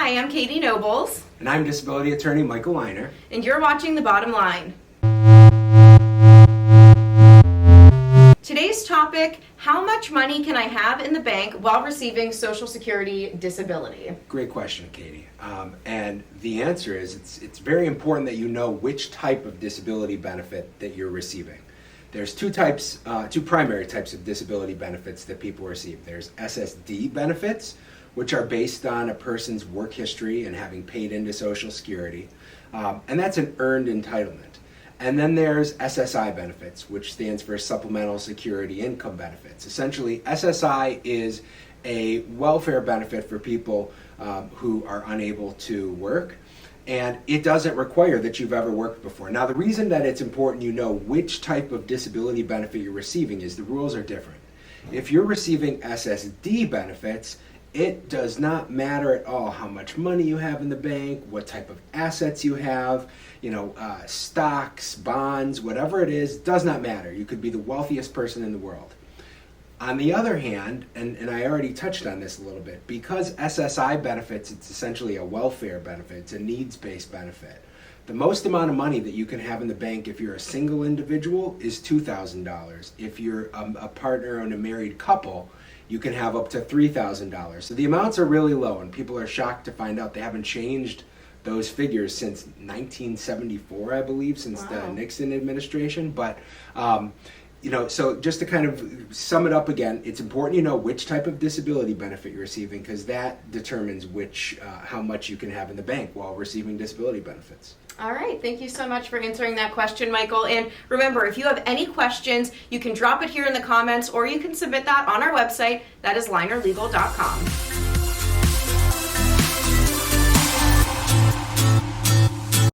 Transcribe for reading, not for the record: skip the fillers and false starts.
Hi, I'm Katie Nobles. And I'm disability attorney Michael Weiner. And you're watching The Bottom Line. Today's topic, how much money can I have in the bank while receiving Social Security disability? Great question, Katie. And the answer is it's very important that you know which type of disability benefit that you're receiving. There's two primary types of disability benefits that people receive. There's SSD benefits, which are based on a person's work history and having paid into Social Security. And that's an earned entitlement. And then there's SSI benefits, which stands for Supplemental Security Income Benefits. Essentially, SSI is a welfare benefit for people who are unable to work, and it doesn't require that you've ever worked before. Now, the reason that it's important you know which type of disability benefit you're receiving is the rules are different. If you're receiving SSD benefits, it does not matter at all how much money you have in the bank, what type of assets you have, stocks, bonds, whatever it is, does not matter. You could be the wealthiest person in the world. On the other hand, and I already touched on this a little bit, because SSI benefits, it's essentially a welfare benefit, it's a needs-based benefit. The most amount of money that you can have in the bank if you're a single individual is $2,000. If you're a partner and a married couple, you can have up to $3,000. So the amounts are really low, and people are shocked to find out they haven't changed those figures since 1974, I believe, since the Nixon administration. But so just to kind of sum it up again, it's important you know which type of disability benefit you're receiving, because that determines how much you can have in the bank while receiving disability benefits. All right, thank you so much for answering that question, Michael. And remember, if you have any questions, you can drop it here in the comments, or you can submit that on our website. That is linerlegal.com.